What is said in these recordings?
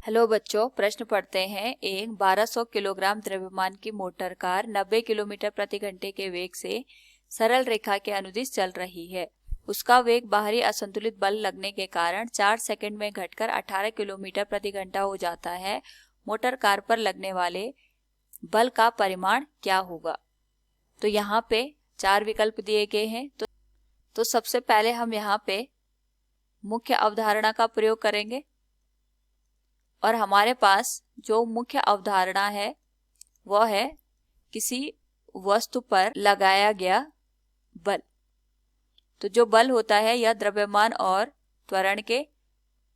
Hello बच्चों, प्रश्न पढ़ते हैं। एक 1200 किलोग्राम द्रव्यमान की मोटर कार 90 किलोमीटर प्रति घंटे के वेग से सरल रेखा के अनुदिश चल रही है। उसका वेग बाहरी असंतुलित बल लगने के कारण 4 सेकंड में घटकर 18 किलोमीटर प्रति घंटा हो जाता है। मोटर कार पर लगने वाले बल का परिमाण क्या होगा? तो यहाँ पे 4 विकल्प दिए गए हैं। तो सबसे पहले हम यहाँ पे मुख्य अवधारणा का प्रयोग करेंगे और हमारे पास जो मुख्य अवधारणा है वह है किसी वस्तु पर लगाया गया बल। तो जो बल होता है यह द्रव्यमान और त्वरण के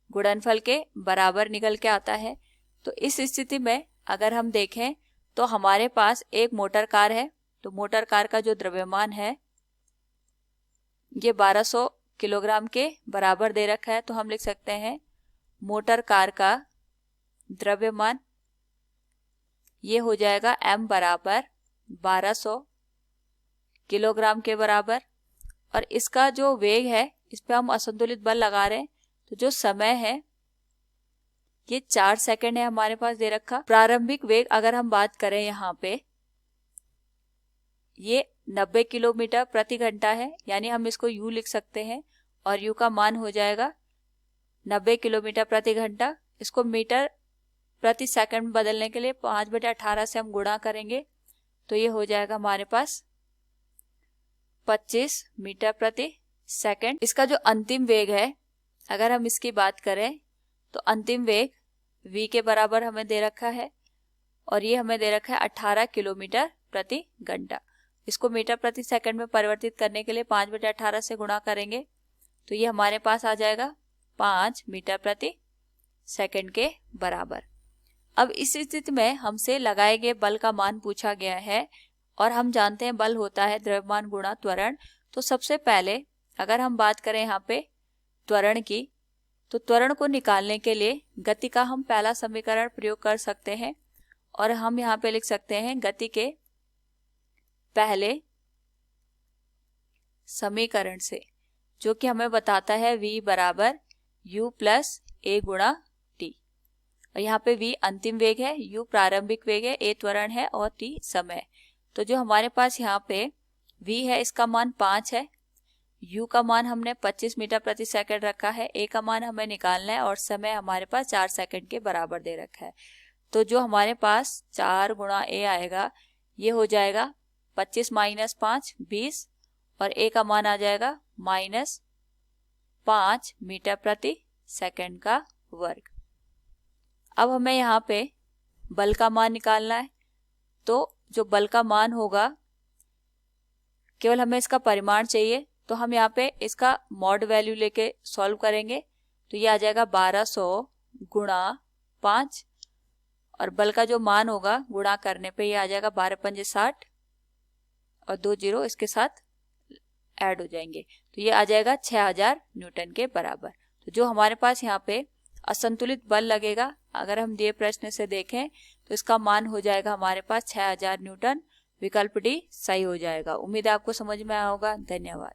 गुणनफल के बराबर निकल के आता है। तो इस स्थिति में अगर हम देखें तो हमारे पास एक मोटर कार है। तो मोटर कार का जो द्रव्यमान है ये 1200 किलोग्राम के बराबर दे रखा है। तो हम लिख सकते हैं मोटर कार का द्रव्यमान ये हो जाएगा m बराबर 1200 किलोग्राम के बराबर, और इसका जो वेग है इस पे हम असंतुलित बल लगा रहे हैं। तो जो समय है ये 4 सेकंड है हमारे पास दे रखा। प्रारंभिक वेग अगर हम बात करें यहाँ पे ये 90 किलोमीटर प्रति घंटा है, यानी हम इसको u लिख सकते हैं और u का मान हो जाएगा 90 किलोमीटर प्रति घंटा। इसको मीटर प्रति सेकंड में बदलने के लिए 5/18 से हम गुणा करेंगे तो ये हो जाएगा हमारे पास 25 मीटर प्रति सेकंड। इसका जो अंतिम वेग है अगर हम इसकी बात करें तो अंतिम वेग v के बराबर हमें दे रखा है और ये हमें दे रखा है 18 किलोमीटर प्रति घंटा। इसको मीटर प्रति सेकंड में परिवर्तित करने के लिए 5/18 से गुणा करेंगे तो ये हमारे पास आ जाएगा 5 मीटर प्रति सेकंड के बराबर। अब इस स्थिति में हमसे लगाए गए बल का मान पूछा गया है और हम जानते हैं बल होता है द्रव्यमान गुणा त्वरण। तो सबसे पहले अगर हम बात करें यहाँ पे त्वरण की, तो त्वरण को निकालने के लिए गति का हम पहला समीकरण प्रयोग कर सकते हैं और हम यहाँ पे लिख सकते हैं गति के पहले समीकरण से, जो कि हमें बताता है v बराबर u प्लस a गुणा t। और यहाँ पे v अंतिम वेग है, u प्रारंभिक वेग है, a त्वरण है और t समय। तो जो हमारे पास यहाँ पे v है इसका मान 5 है, u का मान हमने 25 मीटर प्रति सेकंड रखा है, a का मान हमें निकालना है और समय हमारे पास 4 सेकंड के बराबर दे रखा है। तो जो हमारे पास 4 गुणा a आएगा ये हो जाएगा 25 माइनस 5 20 और a का मान आ जाएगा -5 मीटर प्रति सेकंड का वर्ग। अब हमें यहाँ पे बल का मान निकालना है। तो जो बल का मान होगा केवल हमें इसका परिमाण चाहिए, तो हम यहाँ पे इसका मॉड वैल्यू लेके सॉल्व करेंगे तो ये आ जाएगा 1200 गुणा 5 और बल का जो मान होगा गुणा करने पे ये आ जाएगा 12×5 = 60 और 2 0 इसके साथ ऐड हो जाएंगे तो ये आ जाएगा 6000 न्यूटन के बराबर। तो जो हमारे पास यहाँ पे असंतुलित बल लगेगा अगर हम दिए प्रश्न से देखें तो इसका मान हो जाएगा हमारे पास 6000 न्यूटन। विकल्प डी सही हो जाएगा। उम्मीद है आपको समझ में आया होगा। धन्यवाद।